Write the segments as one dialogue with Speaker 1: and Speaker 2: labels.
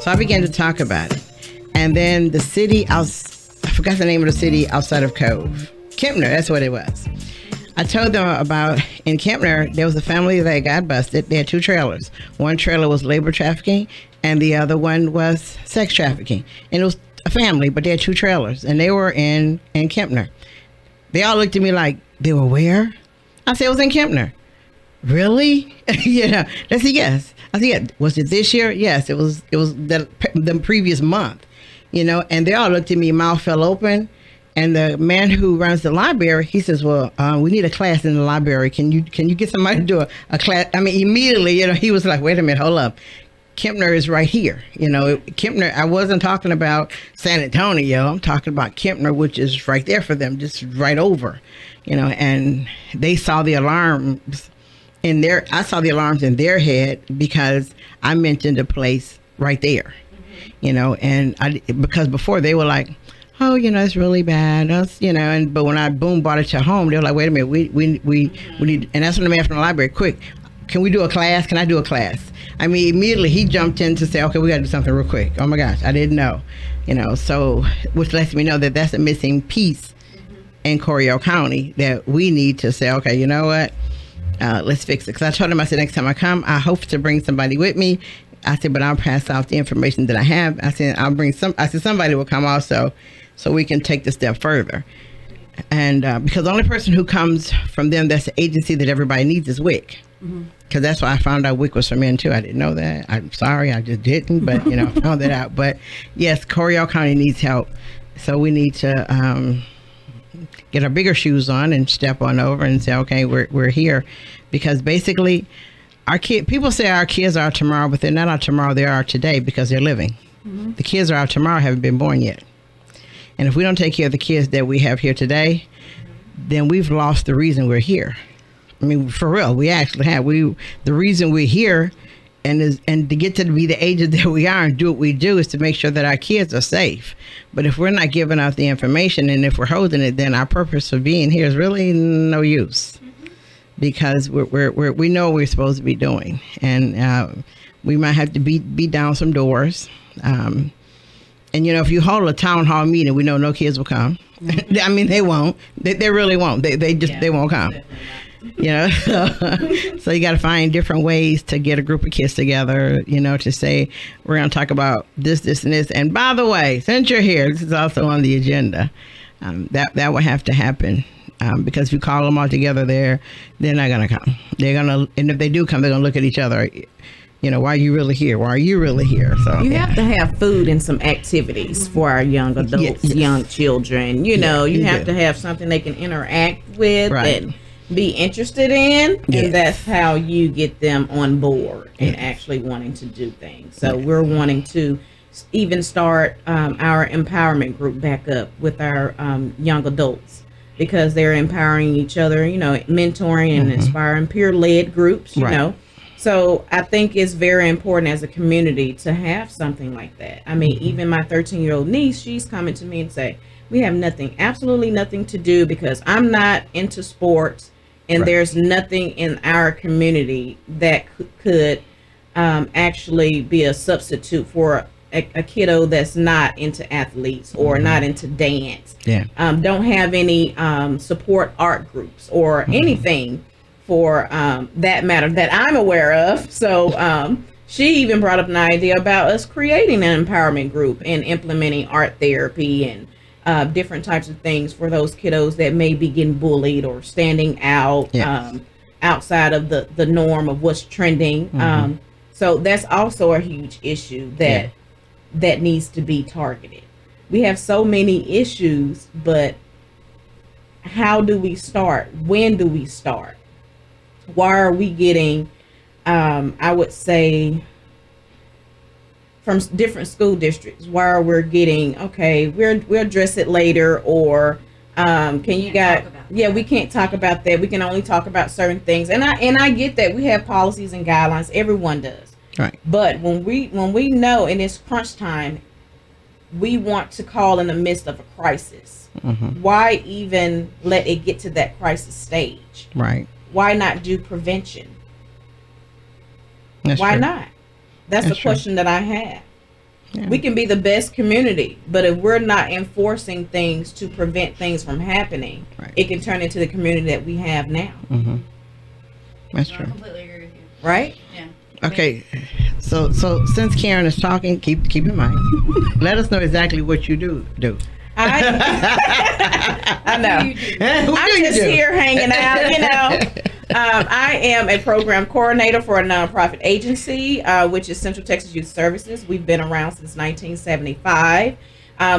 Speaker 1: So I began to talk about it. And then the city, I forgot the name of the city outside of Cove. Kempner, that's what it was. I told them about, in Kempner, there was a family that got busted. They had 2 trailers. One trailer was labor trafficking, and the other one was sex trafficking. And it was a family, but they had 2 trailers, and they were in Kempner. They all looked at me like, they were where? I said, it was in Kempner. Really? Yeah. They said, yes. I said, yeah. Was it this year? Yes, it was the previous month, and they all looked at me, mouth fell open. And the man who runs the library, he says, well, we need a class in the library. Can you get somebody to do a class? I mean, immediately, he was like, wait a minute, hold up. Kempner is right here. Kempner, I wasn't talking about San Antonio. I'm talking about Kempner, which is right there for them, just right over, and they saw the alarms I saw the alarms in their head because I mentioned a place right there, and because before they were like, oh, it's really bad. But when I brought it to home, they were like, wait a minute, we need, and that's when the man from the library, quick, can we do a class? Can I do a class? I mean, immediately he jumped in to say, okay, we got to do something real quick. Oh my gosh, I didn't know, so, which lets me know that that's a missing piece in Coryell County that we need to say, okay, you know what? Let's fix it. Because I told him, I said, next time I come, I hope to bring somebody with me. I said, but I'll pass out the information that I have. I said, somebody will come also, so we can take the step further. And because the only person who comes from them that's the agency that everybody needs is WIC. Because that's why I found out WIC was for men too. I didn't know that. I'm sorry, I just didn't, but I found that out. But yes, Coryell County needs help. So we need to get our bigger shoes on and step on over and say, okay, we're here. Because basically, people say our kids are our tomorrow, but they're not our tomorrow, they are our today because they're living. The kids are our tomorrow, haven't been born yet. And if we don't take care of the kids that we have here today, then we've lost the reason we're here. I mean, for real, we actually have. The reason we're here and to get to be the ages that we are and do what we do is to make sure that our kids are safe. But if we're not giving out the information and if we're holding it, then our purpose for being here is really no use. Because we know what we're supposed to be doing. And we might have to beat down some doors. And, if you hold a town hall meeting, we know no kids will come. I mean, they won't. They really won't. They won't come. So you got to find different ways to get a group of kids together, to say, we're going to talk about this, and this. And by the way, since you're here, this is also on the agenda. That will have to happen. Because if you call them all together, they're not going to come. And if they do come, they're going to look at each other. Why are you really here? Why are you really here? So
Speaker 2: you have to have food and some activities for our young adults, young children. You have to have something they can interact with and be interested in. And that's how you get them on board and actually wanting to do things. So we're wanting to even start our empowerment group back up with our young adults. Because they're empowering each other, mentoring and inspiring peer-led groups, So I think it's very important as a community to have something like that. I mean, even my 13-year-old niece, she's coming to me and say, we have absolutely nothing to do because I'm not into sports and there's nothing in our community that could actually be a substitute for a kiddo that's not into athletes or not into dance. Don't have any support art groups or anything for that matter that I'm aware of. So she even brought up an idea about us creating an empowerment group and implementing art therapy and different types of things for those kiddos that may be getting bullied or standing out outside of the norm of what's trending. So that's also a huge issue that needs to be targeted. We have so many issues, but how do we start? When do we start? Why are we getting, I would say, from different school districts, why are we getting, okay, we'll address it later, or we can't talk about that. We can only talk about certain things. And I get that we have policies and guidelines. Everyone does.
Speaker 1: Right.
Speaker 2: But when we know, and it's crunch time, we want to call in the midst of a crisis. Why even let it get to that crisis stage?
Speaker 1: Right.
Speaker 2: Why not do prevention?
Speaker 1: That's
Speaker 2: Why
Speaker 1: true.
Speaker 2: not? That's the question that I have. Yeah. We can be the best community, but if we're not enforcing things to prevent things from happening, it can turn into the community that we have now.
Speaker 1: That's true.
Speaker 3: I completely agree with you.
Speaker 2: Right?
Speaker 3: Yeah.
Speaker 1: Okay. So since Karen is talking, keep in mind. Let us know exactly what you do.
Speaker 2: I know. I'm just here hanging out, you know. I am a program coordinator for a nonprofit agency, which is Central Texas Youth Services. We've been around since 1975.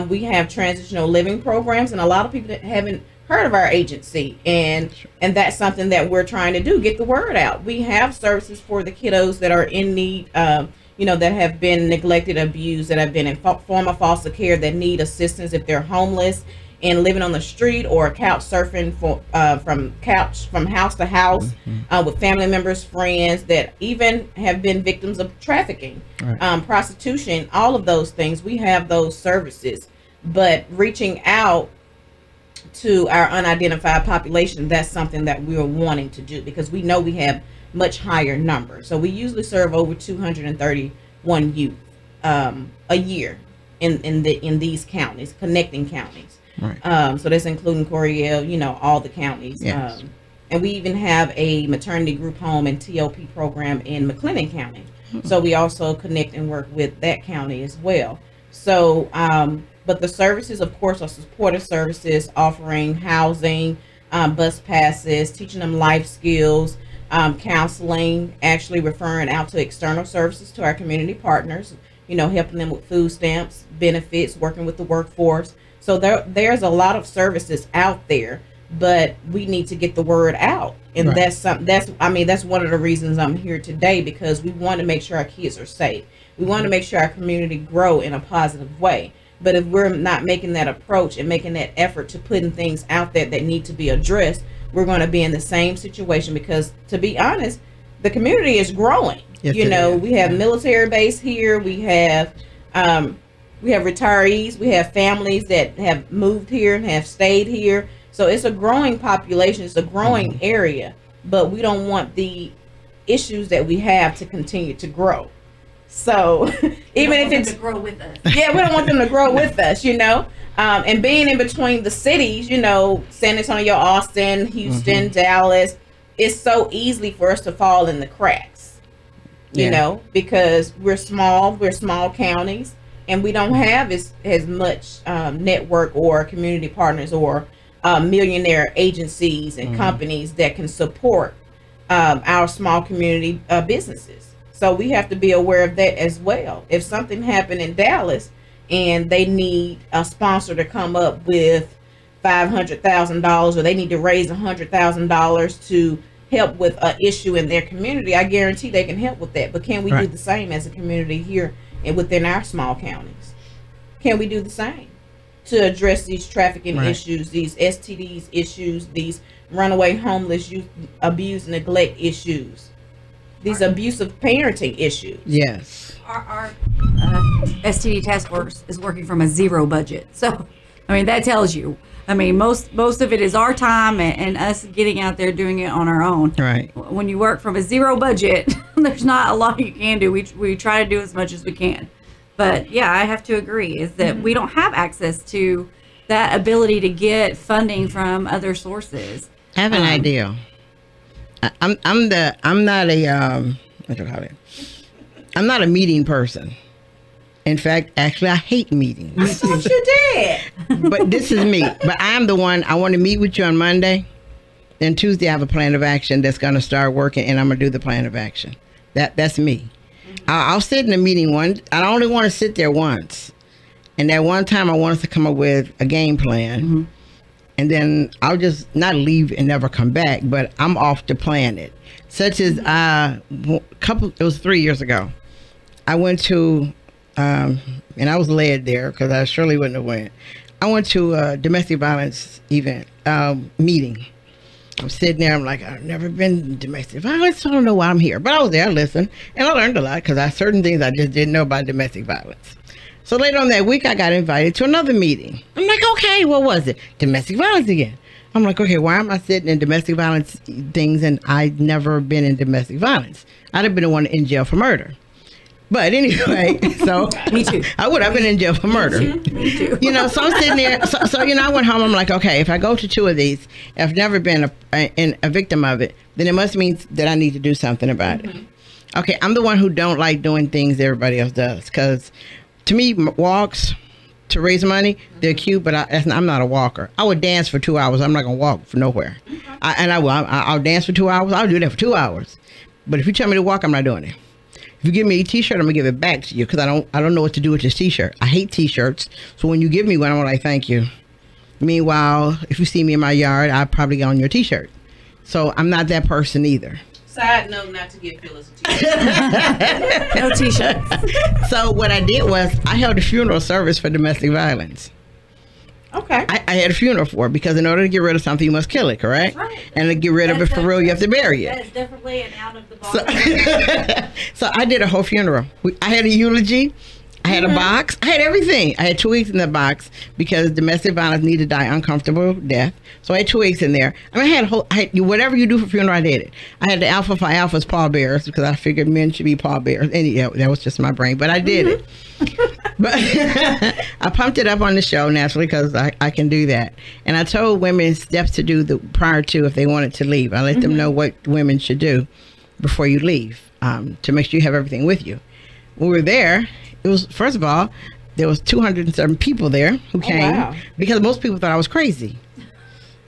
Speaker 2: We have transitional living programs, and a lot of people that haven't heard of our agency, and that's something that we're trying to do, get the word out. We have services for the kiddos that are in need, you know, that have been neglected, abused, that have been in form of foster care, that need assistance if they're homeless and living on the street, or couch surfing from house to house with family members, friends that even have been victims of trafficking, prostitution, all of those things. We have those services, but reaching out to our unidentified population, that's something that we are wanting to do, because we know we have much higher numbers. So we usually serve over 231 youth a year in these counties, connecting counties. So that's including Coryell, you know, all the counties.
Speaker 1: Yes.
Speaker 2: And we even have a maternity group home and TOP program in McLennan County. So we also connect and work with that county as well. So, but the services, of course, are supportive services, offering housing, bus passes, teaching them life skills, counseling, actually referring out to external services to our community partners, you know, helping them with food stamps, benefits, working with the workforce. So there's a lot of services out there, but we need to get the word out. And that's one of the reasons I'm here today, because we want to make sure our kids are safe. We want to make sure our community grow in a positive way. But if we're not making that approach and making that effort to putting things out there that need to be addressed, we're going to be in the same situation, because, to be honest, the community is growing. Yes, you know, we have military base here. We have retirees. We have families that have moved here and have stayed here. So it's a growing population. It's a growing area, but we don't want the issues that we have to continue to grow. So even if it's
Speaker 3: to grow with us,
Speaker 2: we don't want them to grow with us, you know. And being in between the cities, you know, San Antonio, Austin, Houston, Dallas, it's so easy for us to fall in the cracks, you know, because we're small counties, and we don't have as much network or community partners or millionaire agencies and companies that can support our small community businesses. So we have to be aware of that as well. If something happened in Dallas and they need a sponsor to come up with $500,000, or they need to raise $100,000 to help with an issue in their community, I guarantee they can help with that. But can we do the same as a community here and within our small counties? Can we do the same to address these trafficking issues, these STDs issues, these runaway homeless youth abuse, neglect issues, these abusive parenting issues?
Speaker 1: Yes.
Speaker 3: Our STD task force is working from a zero budget. So, I mean, that tells you. I mean, most of it is our time and us getting out there doing it on our own.
Speaker 1: Right.
Speaker 3: When you work from a zero budget, there's not a lot you can do. We try to do as much as we can. But yeah, I have to agree is that we don't have access to that ability to get funding from other sources.
Speaker 1: I have an idea. I'm not a meeting person. In fact, actually, I hate meetings.
Speaker 2: I thought you did.
Speaker 1: But this is me. But I'm the one. I want to meet with you on Monday. Then Tuesday, I have a plan of action that's going to start working, and I'm going to do the plan of action. That's me. I'll sit in a meeting once. I only want to sit there once. And that one time, I want us to come up with a game plan. And then I'll just not leave and never come back, but I'm off to plan it. Such as it was 3 years ago. I went to, and I was led there because I surely wouldn't have went. I went to a domestic violence event, meeting. I'm sitting there, I'm like, I've never been in domestic violence, so I don't know why I'm here. But I was there, I listened, and I learned a lot because certain things I just didn't know about domestic violence. So later on that week, I got invited to another meeting. I'm like, okay, what was it? Domestic violence again. I'm like, okay, why am I sitting in domestic violence things and I'd never been in domestic violence? I'd have been the one in jail for murder. But anyway, so
Speaker 3: me too.
Speaker 1: I would have been in jail for murder.
Speaker 3: Me too.
Speaker 1: You know, so I'm sitting there. So you know, I went home. I'm like, okay, if I go to 2 of these, if I've never been a victim of it, then it must mean that I need to do something about it. Okay, I'm the one who don't like doing things everybody else does, because to me, walks to raise money, they're cute, but I'm not a walker. I would dance for 2 hours. I'm not gonna walk for nowhere. I'll dance for 2 hours. I'll do that for 2 hours. But if you tell me to walk, I'm not doing it. If you give me a t-shirt, I'm gonna give it back to you, because I don't know what to do with this t-shirt. I hate t-shirts. So when you give me one, I'm like, thank you. Meanwhile, if you see me in my yard, I'll probably get on your t-shirt. So I'm not that person either.
Speaker 2: Side note, not to give Phyllis a t-shirt.
Speaker 3: No t-shirts.
Speaker 1: So what I did was I held a funeral service for domestic violence.
Speaker 2: Okay.
Speaker 1: I had a funeral for it, because in order to get rid of something, you must kill it, correct?
Speaker 3: Right.
Speaker 1: And to get rid of it for real, you have to bury it.
Speaker 3: That is definitely an out of the box.
Speaker 1: So I did a whole funeral. I had a eulogy. I had a box. I had everything. I had twigs in the box, because domestic violence need to die uncomfortable death. So I had twigs in there. I mean, I had whatever you do for funeral, I did it. I had the Alpha Phi Alphas pallbearers, because I figured men should be pallbearers. And yeah, that was just my brain, but I did it. But I pumped it up on the show naturally, because I can do that. And I told women steps to do prior to, if they wanted to leave. I let them know what women should do before you leave, to make sure you have everything with you. When we were there, it was, first of all, there was 207 people there who came, because most people thought I was crazy.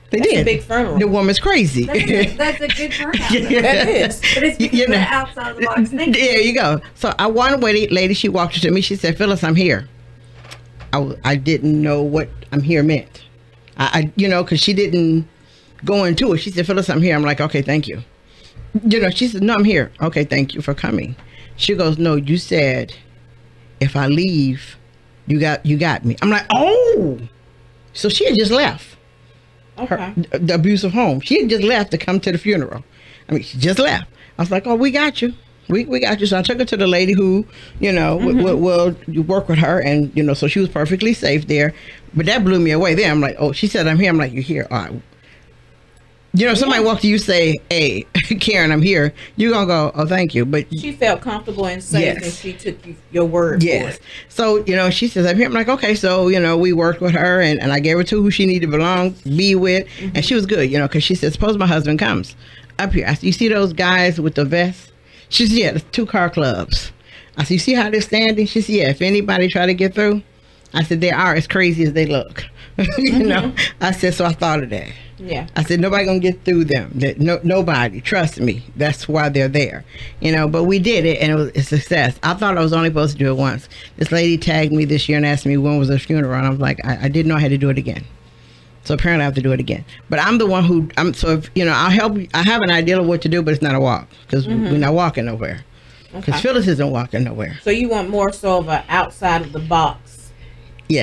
Speaker 1: They did.
Speaker 2: A big funeral.
Speaker 1: The woman's crazy.
Speaker 3: That's a good turnout.
Speaker 2: That is.
Speaker 3: But it's because of the outside of the box thing.
Speaker 1: There you go. So one lady, she walked to me. She said, Phyllis, I'm here. I didn't know what I'm here meant. Because she didn't go into it. She said, Phyllis, I'm here. I'm like, okay, thank you. She said, no, I'm here. Okay, thank you for coming. She goes, no, you said, if I leave, you got me. I'm like, oh. So she had just left.
Speaker 2: Okay.
Speaker 1: The abusive home. She had just left to come to the funeral. I mean, she just left. I was like, oh, we got you. We got you. So I took her to the lady who, will work with her. And, so she was perfectly safe there. But that blew me away there. I'm like, oh, she said, I'm here. I'm like, you're here. All right. Somebody walk to you, say, hey, Karen, I'm here. You're going to go, oh, thank you. But
Speaker 2: she felt comfortable and safe, and she took your word for it.
Speaker 1: So, she says, I'm here. I'm like, okay. So, we worked with her, and I gave her to who she needed to be with. And she was good, because she said, suppose my husband comes up here. I said, you see those guys with the vests? She said, yeah, the 2-car clubs. I said, you see how they're standing? She said, yeah, if anybody try to get through, I said, they are as crazy as they look. I said, so I thought of that.
Speaker 2: Yeah.
Speaker 1: I said, nobody gonna get through them. Nobody. Trust me. That's why they're there. But we did it, and it was a success. I thought I was only supposed to do it once. This lady tagged me this year and asked me when was the funeral, and I was like, I didn't know I had to do it again. So apparently I have to do it again. But I'm the one who, I'll help you. I have an idea of what to do, but it's not a walk, because we're not walking nowhere. Because Phyllis isn't walking nowhere.
Speaker 2: So you want more so of an outside of the box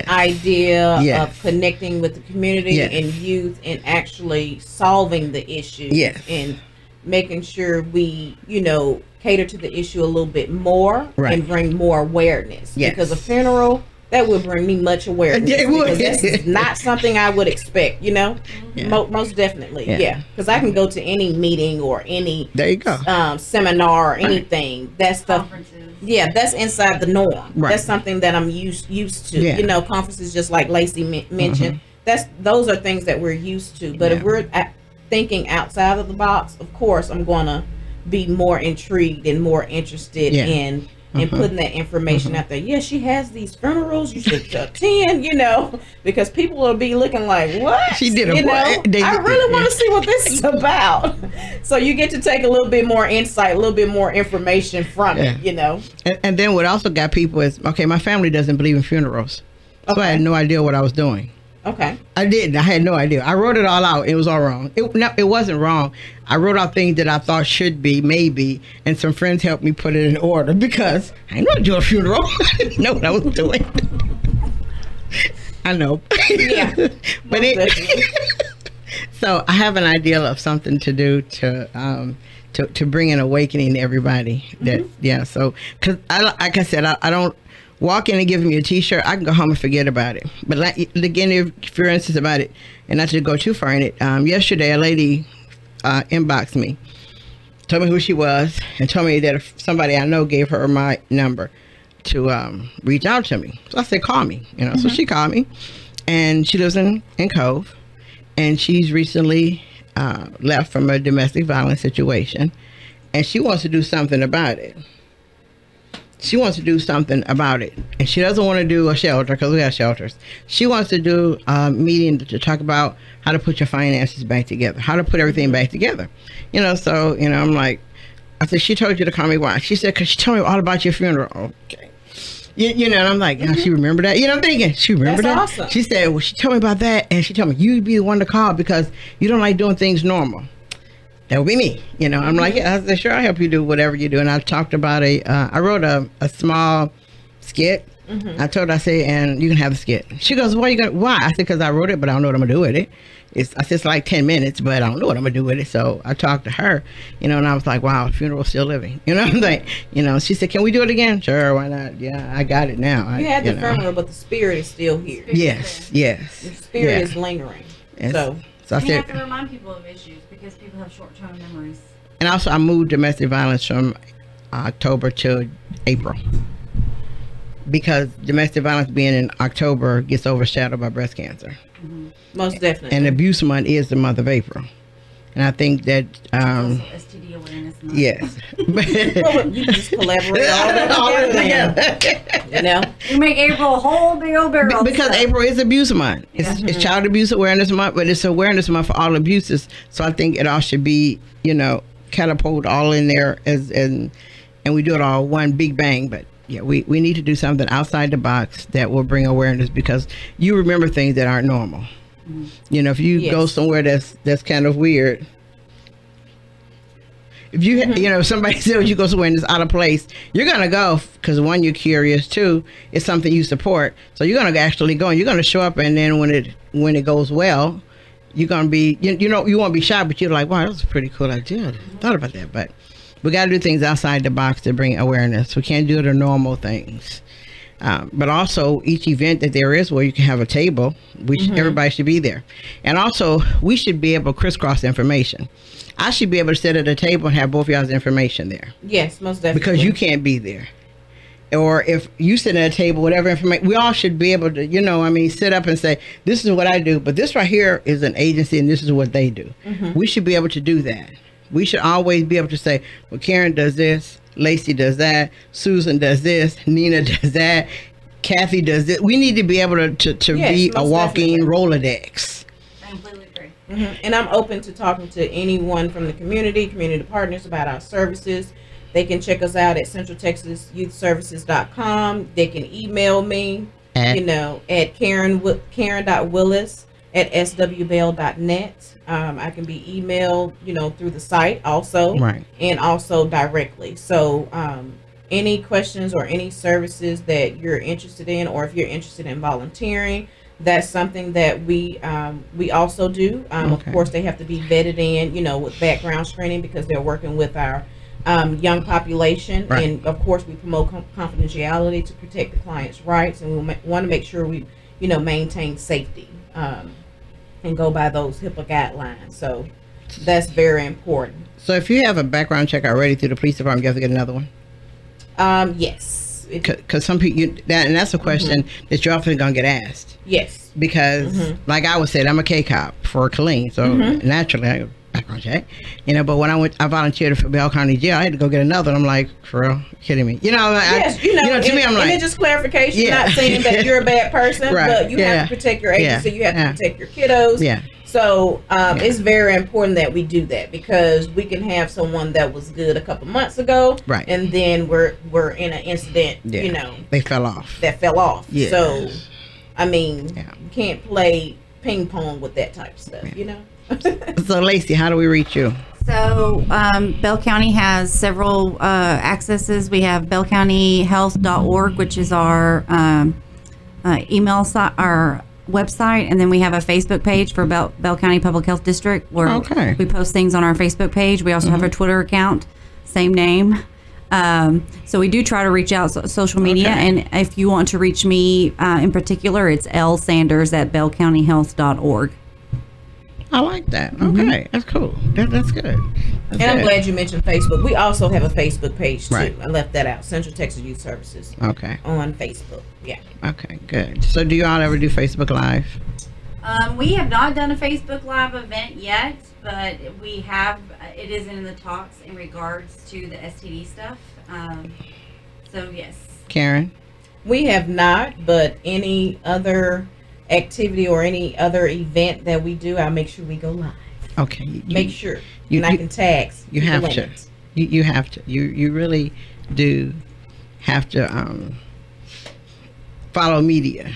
Speaker 2: idea of connecting with the community and youth, and actually solving the issue, and making sure we, cater to the issue a little bit more, and bring more awareness. Because a funeral, that would bring me much awareness. Because that's not something I would expect, most definitely. Because I can go to any meeting or any seminar or anything. That stuff. That's inside the norm. That's something that I'm used to. Conferences, just like Lacey mentioned. Those are things that we're used to. But if we're thinking outside of the box, of course, I'm going to be more intrigued and more interested in putting that information out there. Yeah, she has these funerals. You should attend, because people will be looking like, what?
Speaker 1: She did
Speaker 2: I really want to see what this is about. So you get to take a little bit more insight, a little bit more information from it,
Speaker 1: And then what also got people is, okay, my family doesn't believe in funerals. So I had no idea what I was doing.
Speaker 2: Okay.
Speaker 1: I didn't. I had no idea. I wrote it all out. It was all wrong. It wasn't wrong. I wrote out things that I thought should be, maybe, and some friends helped me put it in order, because I didn't know how to do a funeral. I didn't know what I was doing. I know.
Speaker 2: Yeah.
Speaker 1: But so I have an idea of something to do to bring an awakening to everybody. That So because like I said, I don't walk in and give me a t-shirt. I can go home and forget about it. But again, for instance about it, and not to go too far in it, yesterday a lady inboxed me, told me who she was, and told me that if somebody I know gave her my number to reach out to me. So I said, call me, you know. So she called me, and she lives in Cove, and she's recently left from a domestic violence situation, and she wants to do something about it. She wants to do something about it, and she doesn't want to do a shelter because we have shelters. She wants to do a meeting to talk about how to put your finances back together, how to put everything back together. You know, so, you know, I'm like, I said, she told you to call me why? She said, because she told me all about your funeral. Okay. You know, and I'm like, she remembered that? You know, I'm thinking, she remembered that?
Speaker 2: Awesome.
Speaker 1: She said, well, she told me about that, and she told me, you'd be the one to call because you don't like doing things normal. That would be me, you know. I'm like, yeah, I said, sure, I'll help you do whatever you do. And I talked about I wrote a small skit. I told her, I said, and you can have the skit. She goes, why? I said, because I wrote it, but I don't know what I'm going to do with it. I said, it's like 10 minutes, but I don't know what I'm going to do with it. So I talked to her, you know, and I was like, wow, funeral's still living. You know, I'm like, you know, she said, can we do it again? Sure, why not? Yeah, I got it now.
Speaker 2: You had the funeral, but the spirit is still here.
Speaker 1: Yes. The
Speaker 2: spirit is lingering. So
Speaker 3: I said, you have to remind people of issues because people have short-term memories.
Speaker 1: And also, I moved domestic violence from October to April because domestic violence being in October gets overshadowed by breast cancer.
Speaker 2: Most definitely.
Speaker 1: And abuse month is the month of April. And I think that
Speaker 3: STD awareness month.
Speaker 1: Yes.
Speaker 2: Well, you just collaborate all together. You know,
Speaker 3: you make April a whole big old barrel.
Speaker 1: Because April is abuse month. It's Child Abuse Awareness Month, but it's awareness month for all abuses. So I think it all should be, you know, catapult all in there and we do it all one big bang. But yeah, we need to do something outside the box that will bring awareness because you remember things that aren't normal. You know, if you go somewhere that's kind of weird, if you you know, somebody says you go somewhere and it's out of place, you're gonna go because one, you're curious, two, it's something you support, so you're gonna actually go and you're gonna show up, and then when it goes well, you're gonna be you know, you won't be shy, but you're like, wow, that was a pretty cool idea. I thought about that. But we got to do things outside the box to bring awareness. We can't do the normal things. But also each event that there is where you can have a table, everybody should be there. And also we should be able to crisscross information. I should be able to sit at a table and have both of y'all's information there. Yes, most definitely. Because you can't be there. Or if you sit at a table, whatever information, we all should be able to, you know, I mean, sit up and say, this is what I do, but this right here is an agency and this is what they do. We should be able to do that. We should always be able to say, well, Karen does this, Lacey does that, Susan does this, Nina does that, Kathy does this. We need to be able to be a walking Rolodex.
Speaker 3: I completely agree.
Speaker 2: And I'm open to talking to anyone from the community partners about our services. They can check us out at centraltexasyouthservices.com. They can email me, at karen.willis@swbell.net. I can be emailed, through the site also, and also directly. So any questions or any services that you're interested in, or if you're interested in volunteering, that's something that we also do. Of course, they have to be vetted in, with background screening because they're working with our young population, and of course we promote confidentiality to protect the client's rights, and we want to make sure we maintain safety and go by those HIPAA guidelines. So that's very important.
Speaker 1: So if you have a background check already through the police department, you have to get another one?
Speaker 2: Yes,
Speaker 1: because some people and that's a question that you're often gonna get asked.
Speaker 2: Yes,
Speaker 1: because like I would say, I'm a K-cop for Killeen, so naturally I background check, but when I volunteered for Bell County Jail, I had to go get another, and I'm like, for real, kidding me?
Speaker 2: Yes, to me, I'm like, and it's just clarification, not saying that you're a bad person, but you have to protect your agency, you have to protect your kiddos. So it's very important that we do that, because we can have someone that was good a couple months ago, and then we're in an incident,
Speaker 1: they fell off.
Speaker 2: Yes. So I mean, you can't play ping pong with that type of stuff,
Speaker 1: So Lacey, how do we reach you?
Speaker 3: So Bell County has several accesses. We have bellcountyhealth.org, which is our email site, our website, and then we have a Facebook page for Bell County Public Health District where we post things on our Facebook page. We also have a Twitter account, same name. So we do try to reach out social media, and if you want to reach me in particular, it's lsanders@bellcountyhealth.org.
Speaker 1: I like that. Okay, that's cool. That's good. That's
Speaker 2: I'm
Speaker 1: good.
Speaker 2: glad you mentioned Facebook. We also have a Facebook page too.
Speaker 1: Right.
Speaker 2: I left that out. Central Texas Youth Services.
Speaker 1: Okay.
Speaker 2: On Facebook. Yeah.
Speaker 1: Okay, good. So do you all ever do Facebook Live?
Speaker 3: We have not done a Facebook Live event yet, but we have. It is in the talks in regards to the STD stuff. So yes.
Speaker 1: Karen?
Speaker 2: We have not, but any other activity or any other event that we do, I'll make sure we go live.
Speaker 1: Okay.
Speaker 2: Make sure. And I can tag.
Speaker 1: You have to. You have to. You really do have to follow media.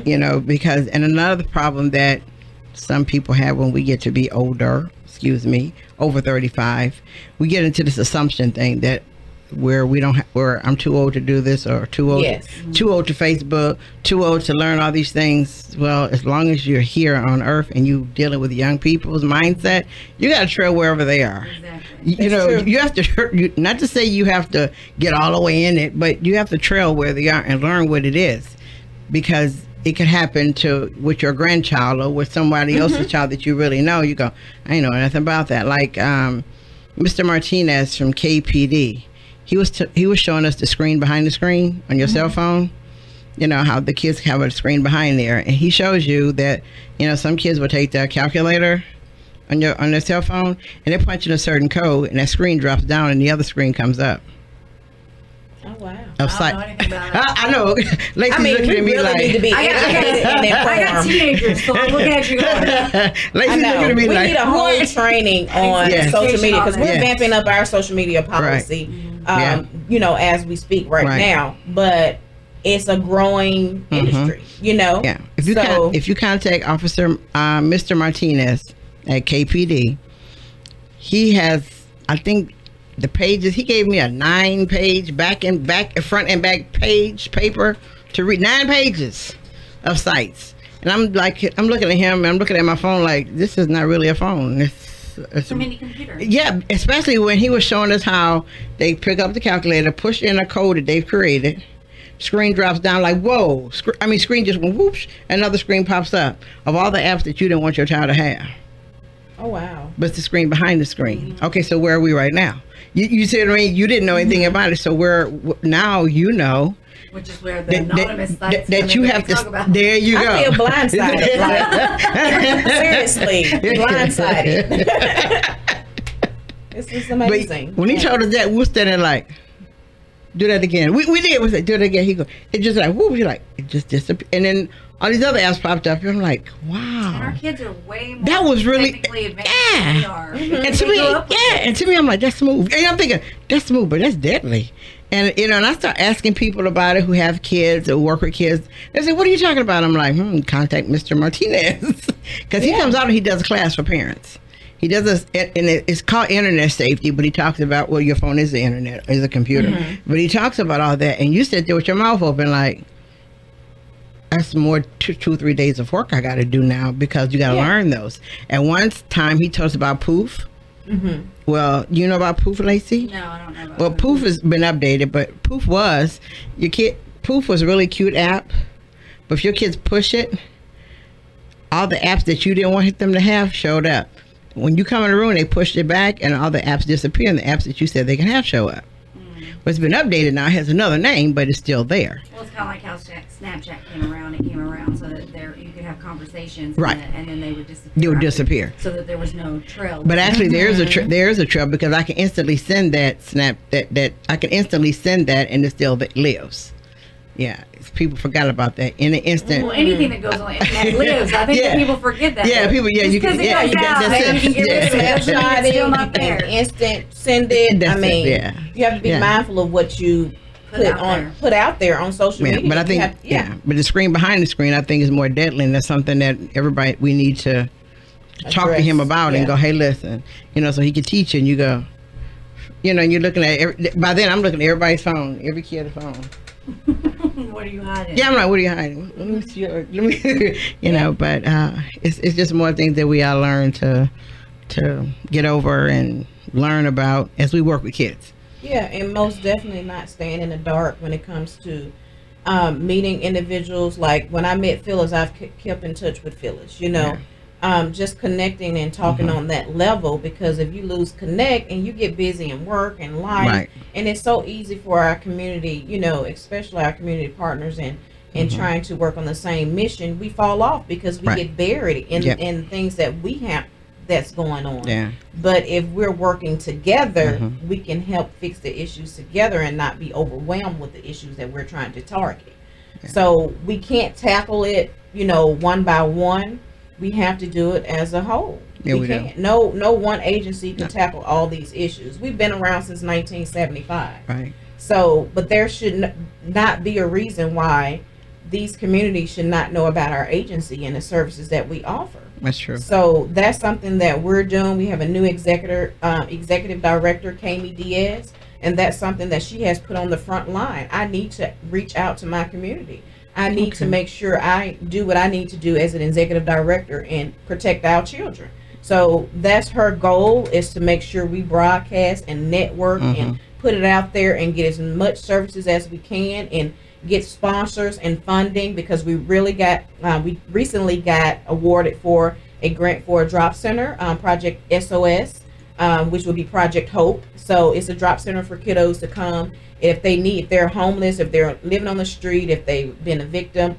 Speaker 1: You know, because, and another problem that some people have when we get to be older, over 35, we get into this assumption thing that where we don't where I'm too old to do this, or too old too old to Facebook, too old to learn all these things. Well, as long as you're here on earth and you dealing with young people's mindset, you got to trail wherever they are.
Speaker 3: Exactly.
Speaker 1: You know, you have to, not to say you have to get all the way in it, but you have to trail where they are and learn what it is, because it could happen with your grandchild or with somebody else's child that you really know. You go, I ain't know nothing about that. Like Mr. Martinez from KPD, he was showing us the screen behind the screen on your cell phone. You know how the kids have a screen behind there, and he shows you that, you know, some kids will take their calculator on their cell phone and they're punching a certain code, and that screen drops down and the other screen comes up.
Speaker 2: Oh wow!
Speaker 1: I know. Lacey's looking at me
Speaker 2: really
Speaker 1: like,
Speaker 2: need to be
Speaker 3: I got teenagers, so I'm looking at you going.
Speaker 1: Lacey's looking at me
Speaker 2: we
Speaker 1: like,
Speaker 2: need a whole training on social media, because we're vamping up our social media policy. You know, as we speak right now, but it's a growing industry. You know,
Speaker 1: if you contact Officer Mr. Martinez at KPD, he has, I think, the pages, he gave me a 9-page front and back page paper to read, 9 pages of sites. And I'm looking at him, and I'm looking at my phone like, this is not really a phone. It's
Speaker 3: a mini computer.
Speaker 1: Yeah, especially when he was showing us how they pick up the calculator, push in a code that they've created, screen drops down like, whoa. Screen just went whoosh, another screen pops up of all the apps that you didn't want your child to have.
Speaker 2: Oh wow!
Speaker 1: But it's the screen behind the screen. Okay, so where are we right now? You see what I mean? You didn't know anything about it, so now you know.
Speaker 3: Which is where the anonymous sites
Speaker 1: that you have to talk about. There you go.
Speaker 2: I feel blindsided. Seriously, blindsided. This is amazing.
Speaker 1: But when he told us that, we were standing like, do that again. We did. We said, do that again. He go, it just like, whoop. You're like, it just disappeared. And then all these other apps popped up. And I'm like, wow.
Speaker 3: And our kids are way more
Speaker 1: that was really
Speaker 3: technically advanced than we are.
Speaker 1: And to me, I'm like, that's smooth. And I'm thinking, that's smooth, but that's deadly. And you know, and I start asking people about it who have kids or work with kids. They say, what are you talking about? I'm like, contact Mr. Martinez, because he comes out and he does a class for parents. He does this, and it's called internet safety, but he talks about, well, your phone is the internet, is a computer. But he talks about all that, and you sit there with your mouth open like, that's more 2-3 days of work I got to do now, because you got to learn those. And one time he told us about Poof. Well, you know about Poof, Lacey?
Speaker 3: No, I don't know about
Speaker 1: Well, Poof has been updated, but Poof was a really cute app, but if your kids push it, all the apps that you didn't want them to have showed up. When you come in the room, they pushed it back, and all the apps disappear, and the apps that you said they can have show up. But it's been updated now. It has another name, but it's still there.
Speaker 3: Well, it's kind of like how Snapchat came around. It came around so that you could have conversations, and then they would disappear.
Speaker 1: They would disappear,
Speaker 3: so that there was no trail.
Speaker 1: But actually, there is a trail, because I can instantly send that I can instantly send that, and it still lives. Yeah, people forgot about that in an instant.
Speaker 3: Well, anything that goes on the internet lives. I think that people forget that.
Speaker 1: Yeah, people. Yeah, you can.
Speaker 3: Yeah,
Speaker 2: it's still not there. Instant send it. You have to be mindful of what you put out there on social media.
Speaker 1: But I think but the screen behind the screen, I think, is more deadly, and that's something that we need to talk to him about and go, hey, listen, you know, so he can teach you, and you go, you know, and you're looking at by then I'm looking at everybody's phone, every kid's phone.
Speaker 3: What are you hiding?
Speaker 1: Yeah, I'm like, what are you hiding? Let me see. You know, but it's just more things that we all learn to get over and learn about as we work with kids.
Speaker 2: Yeah, and most definitely not staying in the dark when it comes to meeting individuals. Like when I met Phyllis, I've kept in touch with Phyllis. You know, just connecting and talking on that level, because if you lose connect and you get busy in work and life, and it's so easy for our community, you know, especially our community partners and trying to work on the same mission, we fall off because we get buried in things that we have that's going on. But if we're working together, we can help fix the issues together and not be overwhelmed with the issues that we're trying to target. So we can't tackle it, you know, one by one. We have to do it as a whole. We can't. No one agency can tackle all these issues. We've been around since 1975. So, but there should not be a reason why these communities should not know about our agency and the services that we offer.
Speaker 1: That's true.
Speaker 2: So that's something that we're doing. We have a new executive director, Kami Diaz, and that's something that she has put on the front line. I need to reach out to my community. I need to make sure I do what I need to do as an executive director and protect our children. So that's her goal, is to make sure we broadcast and network and put it out there and get as much services as we can and get sponsors and funding, because we really got, we recently got awarded for a grant for a drop center, Project SOS, which will be Project Hope. So it's a drop center for kiddos to come if they're homeless, if they're living on the street, if they've been a victim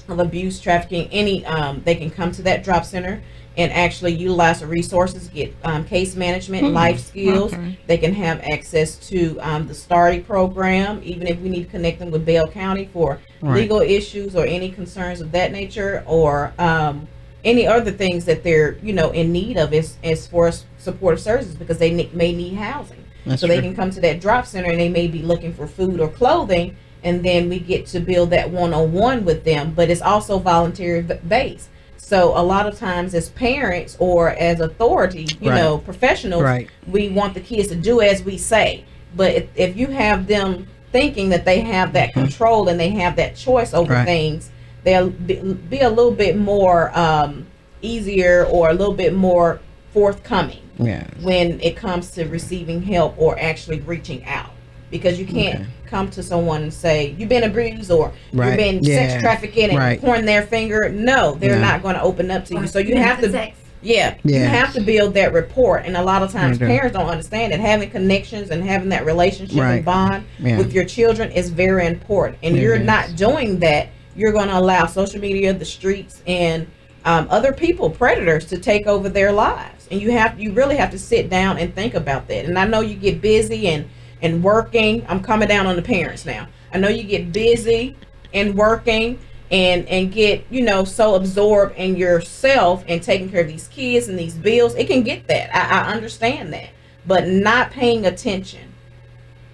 Speaker 2: of abuse, trafficking, any, they can come to that drop center and actually utilize the resources, get case management, life skills. They can have access to the STARTY program, even if we need to connect them with Bell County for legal issues or any concerns of that nature, or any other things that they're, you know, in need of as for supportive services, because they may need housing. So they can come to that drop center and they may be looking for food or clothing, and then we get to build that one-on-one with them. But it's also voluntary based. So a lot of times as parents or as authority, you know, professionals, we want the kids to do as we say. But if you have them thinking that they have that control and they have that choice over things, they'll be a little bit more easier or a little bit more forthcoming when it comes to receiving help or actually reaching out. Because you can't come to someone and say, you've been abused or you've been sex trafficking and pointing their finger. No, they're not going to open up to you. So you have to, you have to build that rapport. And a lot of times parents don't understand that having connections and having that relationship and bond with your children is very important. And you're not doing that. You're going to allow social media, the streets, and other people, predators, to take over their lives. And you really have to sit down and think about that. And I know you get busy and working. I'm coming down on the parents now. I know you get busy and working and get, you know, so absorbed in yourself and taking care of these kids and these bills. It can get that. I understand that. But not paying attention,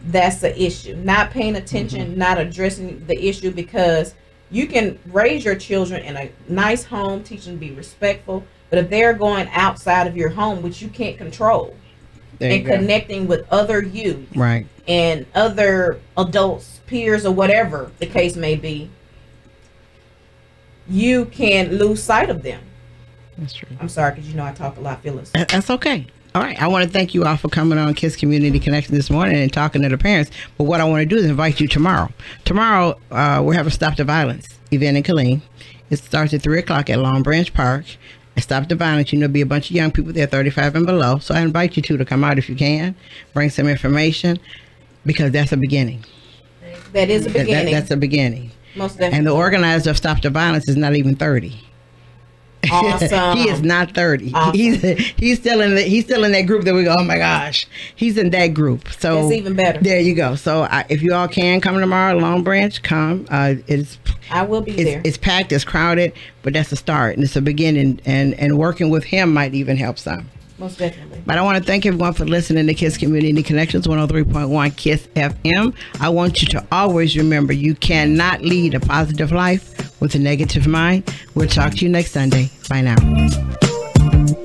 Speaker 2: that's the issue. Not paying attention, not addressing the issue, because you can raise your children in a nice home, teach them to be respectful, but if they're going outside of your home, which you can't control, and connecting with other youth and other adults, peers, or whatever the case may be, you can lose sight of them.
Speaker 1: That's true.
Speaker 2: I'm sorry, because you know I talk a lot, Phyllis.
Speaker 1: That's okay. All right. I want to thank you all for coming on Kids Community Connection this morning and talking to the parents. But what I want to do is invite you tomorrow. Tomorrow, we're having a Stop the Violence event in Killeen. It starts at 3 o'clock at Long Branch Park. And Stop the Violence, you know, be a bunch of young people there, 35 and below. So I invite you to come out if you can, bring some information, because that's a beginning.
Speaker 2: That is a beginning.
Speaker 1: That's a beginning.
Speaker 2: Most definitely.
Speaker 1: And the organizer of Stop the Violence is not even 30.
Speaker 2: Awesome.
Speaker 1: He is not 30.
Speaker 2: Awesome.
Speaker 1: He's still in that group that we go, oh my gosh, he's in that group. So
Speaker 2: that's even better.
Speaker 1: There you go. So if you all can come tomorrow, Long Branch, come. I will be there. It's packed, it's crowded, but that's a start and it's a beginning. And working with him might even help some.
Speaker 2: Most definitely.
Speaker 1: But I want to thank everyone for listening to Kids Community Connections 103.1 Kiss FM. I want you to always remember, you cannot lead a positive life with a negative mind. We'll talk to you next Sunday. Bye now.